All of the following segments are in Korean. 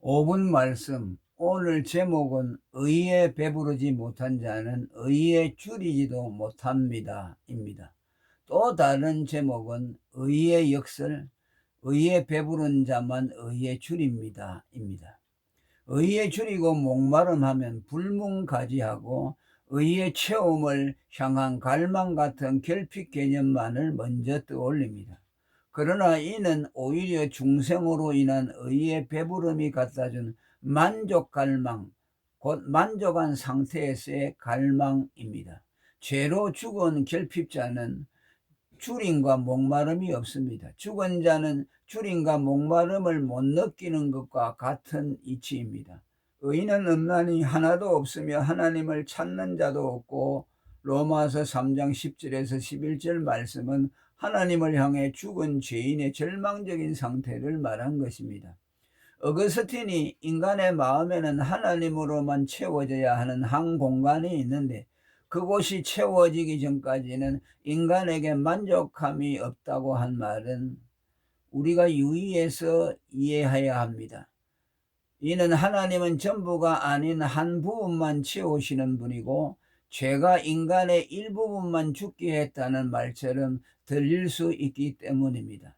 5분 말씀. 오늘 제목은 의에 배부르지 못한 자는 의에 줄이지도 못합니다 입니다. 또 다른 제목은 의의 역설, 의에 배부른 자만 의에 줄입니다 입니다. 의에 줄이고 목마름하면 불문가지하고 의의 체험을 향한 갈망 같은 결핍 개념만을 먼저 떠올립니다. 그러나 이는 오히려 중생으로 인한 의의 배부름이 갖다준 만족 갈망, 곧 만족한 상태에서의 갈망입니다. 죄로 죽은 결핍자는 줄임과 목마름이 없습니다. 죽은 자는 줄임과 목마름을 못 느끼는 것과 같은 이치입니다. 의인은 없나니 하나도 없으며 하나님을 찾는 자도 없고, 로마서 3장 10절에서 11절 말씀은 하나님을 향해 죽은 죄인의 절망적인 상태를 말한 것입니다. 어거스틴이 인간의 마음에는 하나님으로만 채워져야 하는 한 공간이 있는데, 그곳이 채워지기 전까지는 인간에게 만족함이 없다고 한 말은 우리가 유의해서 이해해야 합니다. 이는 하나님은 전부가 아닌 한 부분만 채우시는 분이고, 죄가 인간의 일부분만 죽게 했다는 말처럼 들릴 수 있기 때문입니다.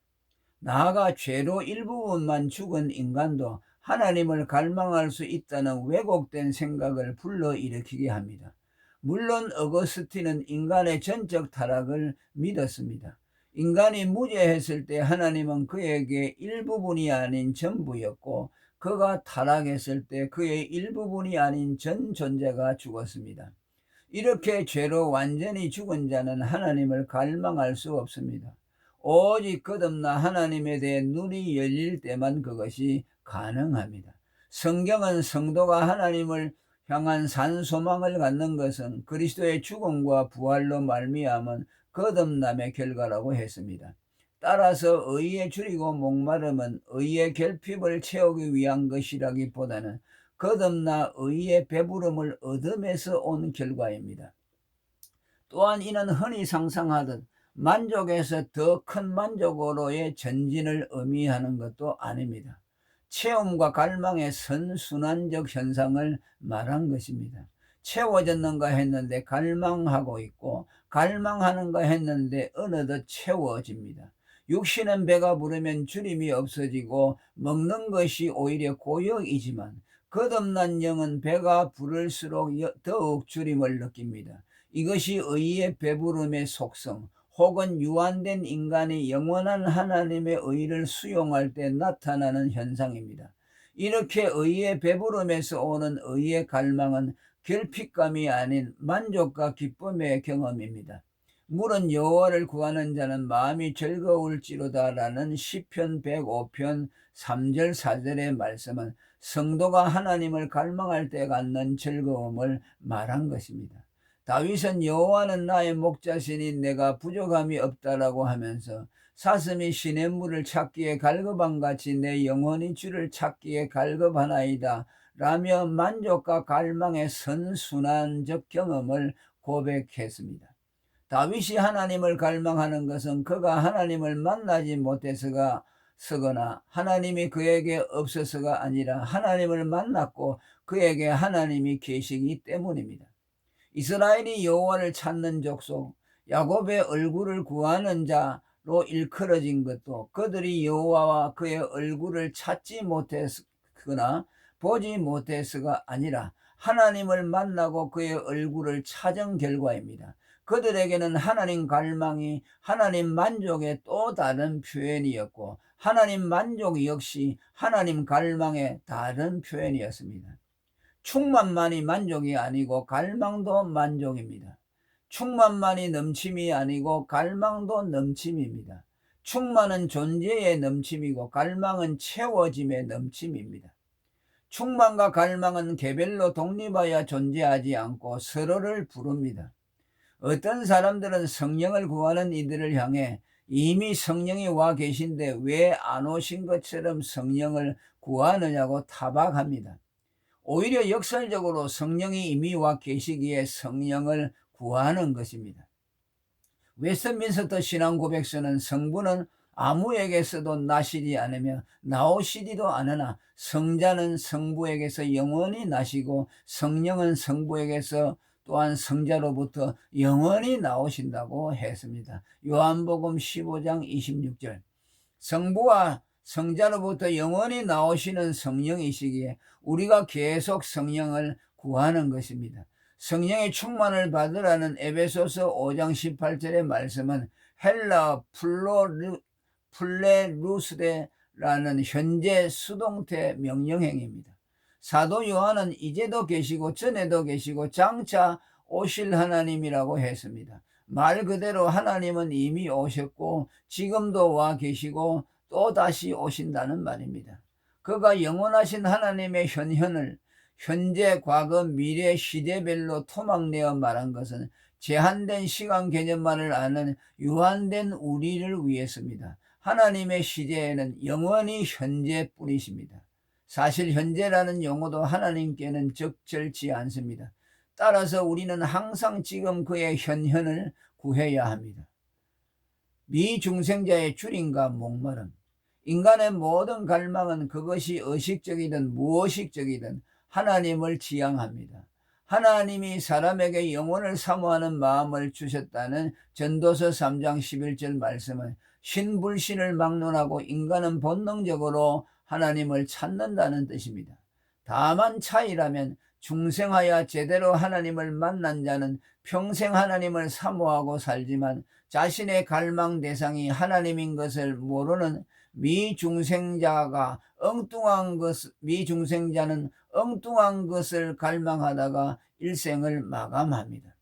나아가 죄로 일부분만 죽은 인간도 하나님을 갈망할 수 있다는 왜곡된 생각을 불러일으키게 합니다. 물론 어거스틴은 인간의 전적 타락을 믿었습니다. 인간이 무죄했을 때 하나님은 그에게 일부분이 아닌 전부였고, 그가 타락했을 때 그의 일부분이 아닌 전 존재가 죽었습니다. 이렇게 죄로 완전히 죽은 자는 하나님을 갈망할 수 없습니다. 오직 거듭나 하나님에 대해 눈이 열릴 때만 그것이 가능합니다. 성경은 성도가 하나님을 향한 산 소망을 갖는 것은 그리스도의 죽음과 부활로 말미암은 거듭남의 결과라고 했습니다. 따라서 의에 줄이고 목마름은 의의 결핍을 채우기 위한 것이라기보다는 거듭나 의의 배부름을 얻음에서 온 결과입니다. 또한 이는 흔히 상상하듯 만족에서 더 큰 만족으로의 전진을 의미하는 것도 아닙니다. 체험과 갈망의 선순환적 현상을 말한 것입니다. 채워졌는가 했는데 갈망하고 있고, 갈망하는가 했는데 어느덧 채워집니다. 육신은 배가 부르면 줄임이 없어지고 먹는 것이 오히려 고역이지만, 거듭난 영은 배가 부를수록 더욱 줄임을 느낍니다. 이것이 의의 배부름의 속성, 혹은 유한된 인간이 영원한 하나님의 의를 수용할 때 나타나는 현상입니다. 이렇게 의의 배부름에서 오는 의의 갈망은 결핍감이 아닌 만족과 기쁨의 경험입니다. 물은 여호와를 구하는 자는 마음이 즐거울지로다라는 시편 105편 3절 4절의 말씀은 성도가 하나님을 갈망할 때 갖는 즐거움을 말한 것입니다. 다윗은 여호와는 나의 목자시니 내가 부족함이 없다라고 하면서 사슴이 시냇물을 찾기에 갈급함같이 내 영혼이 주를 찾기에 갈급하나이다 라며 만족과 갈망의 선순환적 경험을 고백했습니다. 다윗이 하나님을 갈망하는 것은 그가 하나님을 만나지 못해서거나 하나님이 그에게 없어서가 아니라 하나님을 만났고 그에게 하나님이 계시기 때문입니다. 이스라엘이 여호와를 찾는 족속, 야곱의 얼굴을 구하는 자로 일컬어진 것도 그들이 여호와와 그의 얼굴을 찾지 못했거나 보지 못해서가 아니라 하나님을 만나고 그의 얼굴을 찾은 결과입니다. 그들에게는 하나님 갈망이 하나님 만족의 또 다른 표현이었고, 하나님 만족 역시 하나님 갈망의 다른 표현이었습니다. 충만만이 만족이 아니고 갈망도 만족입니다. 충만만이 넘침이 아니고 갈망도 넘침입니다. 충만은 존재의 넘침이고 갈망은 채워짐의 넘침입니다. 충만과 갈망은 개별로 독립하여 존재하지 않고 서로를 부릅니다. 어떤 사람들은 성령을 구하는 이들을 향해 이미 성령이 와 계신데 왜 안 오신 것처럼 성령을 구하느냐고 타박합니다. 오히려 역설적으로 성령이 이미 와 계시기에 성령을 구하는 것입니다. 웨스트민스터 신앙고백서는 성부는 아무에게서도 나시지 않으며 나오시지도 않으나 성자는 성부에게서 영원히 나시고 성령은 성부에게서 또한 성자로부터 영원히 나오신다고 했습니다. 요한복음 15장 26절. 성부와 성자로부터 영원히 나오시는 성령이시기에 우리가 계속 성령을 구하는 것입니다. 성령의 충만을 받으라는 에베소서 5장 18절의 말씀은 헬라 플레루스데라는 현재 수동태 명령행입니다. 사도 요한은 이제도 계시고 전에도 계시고 장차 오실 하나님이라고 했습니다. 말 그대로 하나님은 이미 오셨고 지금도 와 계시고 또 다시 오신다는 말입니다. 그가 영원하신 하나님의 현현을 현재, 과거, 미래, 시대별로 토막내어 말한 것은 제한된 시간 개념만을 아는 유한된 우리를 위해서입니다. 하나님의 시제에는 영원히 현재뿐이십니다. 사실 현재라는 용어도 하나님께는 적절치 않습니다. 따라서 우리는 항상 지금 그의 현현을 구해야 합니다. 미중생자의 줄임과 목마름. 인간의 모든 갈망은 그것이 의식적이든 무의식적이든 하나님을 지향합니다. 하나님이 사람에게 영혼을 사모하는 마음을 주셨다는 전도서 3장 11절 말씀은 신불신을 막론하고 인간은 본능적으로 하나님을 찾는다는 뜻입니다. 다만 차이라면 중생하여 제대로 하나님을 만난 자는 평생 하나님을 사모하고 살지만 자신의 갈망 대상이 하나님인 것을 모르는 미중생자는 엉뚱한 것을 갈망하다가 일생을 마감합니다.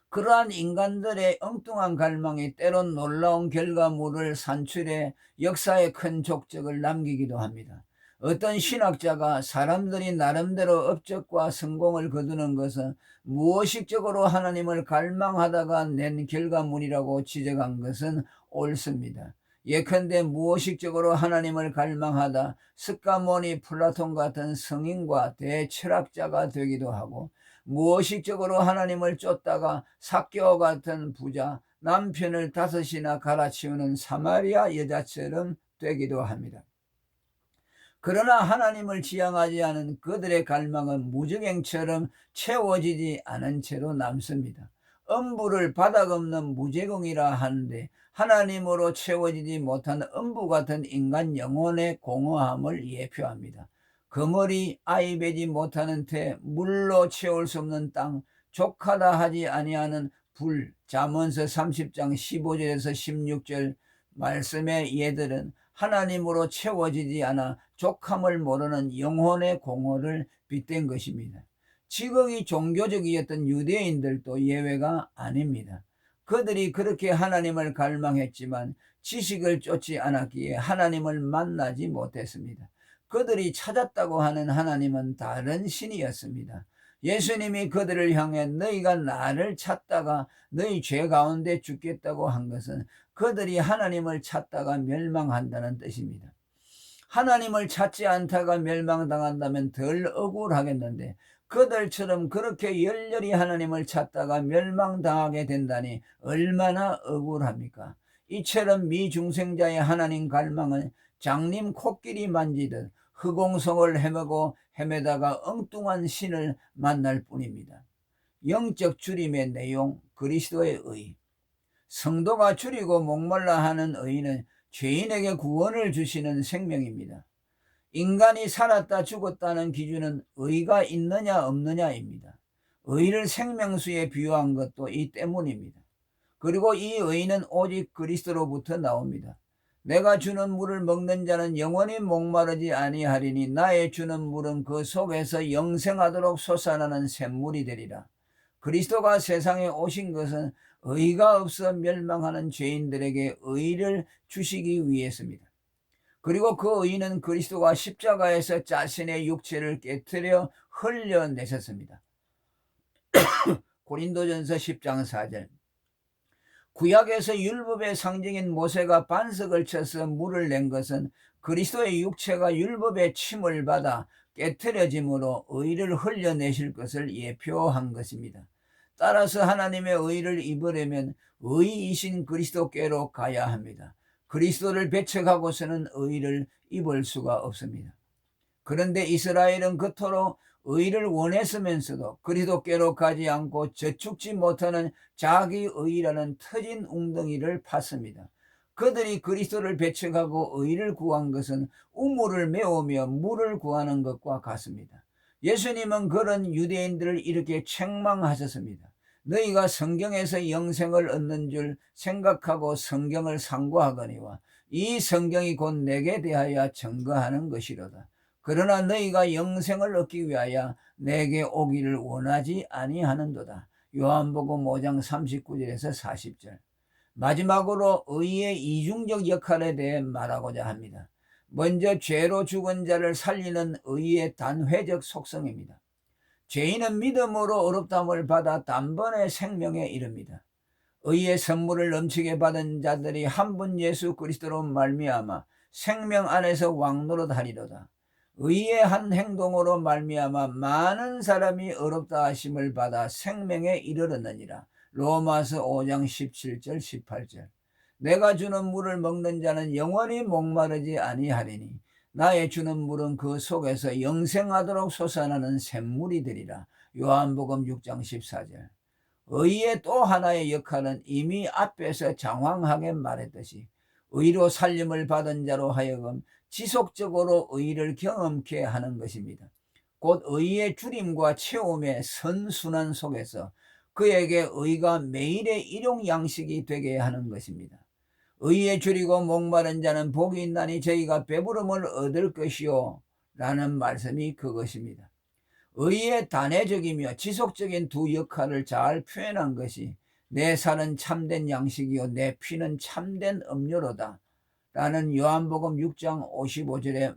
그러한 인간들의 엉뚱한 갈망이 때론 놀라운 결과물을 산출해 역사에 큰 족적을 남기기도 합니다. 어떤 신학자가 사람들이 나름대로 업적과 성공을 거두는 것은 무의식적으로 하나님을 갈망하다가 낸 결과물이라고 지적한 것은 옳습니다. 예컨대 무의식적으로 하나님을 갈망하다 스카모니 플라톤 같은 성인과 대철학자가 되기도 하고, 무의식적으로 하나님을 쫓다가 삭개오 같은 부자, 남편을 5이나 갈아치우는 사마리아 여자처럼 되기도 합니다. 그러나 하나님을 지향하지 않은 그들의 갈망은 무적행처럼 채워지지 않은 채로 남습니다. 엄부를 바닥없는 무제공이라 하는데 하나님으로 채워지지 못한 엄부 같은 인간 영혼의 공허함을 예표합니다. 거머리, 아이 베지 못하는 태, 물로 채울 수 없는 땅, 족하다 하지 아니하는 불, 잠언서 30장 15절에서 16절 말씀의 예들은 하나님으로 채워지지 않아 족함을 모르는 영혼의 공허를 빗댄 것입니다. 지극히 종교적이었던 유대인들도 예외가 아닙니다. 그들이 그렇게 하나님을 갈망했지만 지식을 쫓지 않았기에 하나님을 만나지 못했습니다. 그들이 찾았다고 하는 하나님은 다른 신이었습니다. 예수님이 그들을 향해 너희가 나를 찾다가 너희 죄 가운데 죽겠다고 한 것은 그들이 하나님을 찾다가 멸망한다는 뜻입니다. 하나님을 찾지 않다가 멸망당한다면 덜 억울하겠는데 그들처럼 그렇게 열렬히 하나님을 찾다가 멸망당하게 된다니 얼마나 억울합니까? 이처럼 미중생자의 하나님 갈망은 장님 코끼리 만지듯 허공성을 헤매고 헤매다가 엉뚱한 신을 만날 뿐입니다. 영적 줄임의 내용, 그리스도의 의. 성도가 줄이고 목말라 하는 의는 죄인에게 구원을 주시는 생명입니다. 인간이 살았다 죽었다는 기준은 의가 있느냐 없느냐입니다. 의를 생명수에 비유한 것도 이 때문입니다. 그리고 이 의는 오직 그리스도로부터 나옵니다. 내가 주는 물을 먹는 자는 영원히 목마르지 아니하리니 나의 주는 물은 그 속에서 영생하도록 솟아나는 샘물이 되리라. 그리스도가 세상에 오신 것은 의가 없어 멸망하는 죄인들에게 의를 주시기 위해서입니다. 그리고 그 의는 그리스도가 십자가에서 자신의 육체를 깨트려 흘려내셨습니다. 고린도전서 10장 4절. 구약에서 율법의 상징인 모세가 반석을 쳐서 물을 낸 것은 그리스도의 육체가 율법의 침을 받아 깨트려짐으로 의를 흘려내실 것을 예표한 것입니다. 따라서 하나님의 의를 입으려면 의이신 그리스도께로 가야 합니다. 그리스도를 배척하고서는 의를 입을 수가 없습니다. 그런데 이스라엘은 그토록 의를 원했으면서도 그리스도께로 가지 않고 저축지 못하는 자기 의라는 터진 웅덩이를 팠습니다. 그들이 그리스도를 배척하고 의를 구한 것은 우물을 메우며 물을 구하는 것과 같습니다. 예수님은 그런 유대인들을 이렇게 책망하셨습니다. 너희가 성경에서 영생을 얻는 줄 생각하고 성경을 상고하거니와 이 성경이 곧 내게 대하여 증거하는 것이로다. 그러나 너희가 영생을 얻기 위하여 내게 오기를 원하지 아니하는도다. 요한복음 5장 39절에서 40절. 마지막으로 의의 이중적 역할에 대해 말하고자 합니다. 먼저 죄로 죽은 자를 살리는 의의 단회적 속성입니다. 죄인은 믿음으로 의롭다함을 받아 단번에 생명에 이릅니다. 의의 선물을 넘치게 받은 자들이 한 분 예수 그리스도로 말미암아 생명 안에서 왕노릇하리로다. 의의 한 행동으로 말미암아 많은 사람이 의롭다 하심을 받아 생명에 이르렀느니라. 로마서 5장 17절 18절. 내가 주는 물을 먹는 자는 영원히 목마르지 아니하리니 나의 주는 물은 그 속에서 영생하도록 솟아나는 샘물이 되리라. 요한복음 6장 14절. 의의 또 하나의 역할은 이미 앞에서 장황하게 말했듯이 의로 살림을 받은 자로 하여금 지속적으로 의를 경험케 하는 것입니다. 곧 의의 주림과 채움의 선순환 속에서 그에게 의가 매일의 일용 양식이 되게 하는 것입니다. 의에 줄이고 목마른 자는 복이 있나니 저희가 배부름을 얻을 것이요 라는 말씀이 그것입니다. 의의 단회적이며 지속적인 두 역할을 잘 표현한 것이 내 살은 참된 양식이요 내 피는 참된 음료로다 라는 요한복음 6장 55절의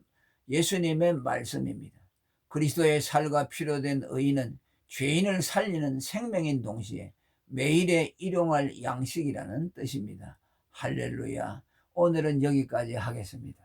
예수님의 말씀입니다. 그리스도의 살과 피로 된 의는 죄인을 살리는 생명인 동시에 매일의 일용할 양식이라는 뜻입니다. 할렐루야. 오늘은 여기까지 하겠습니다.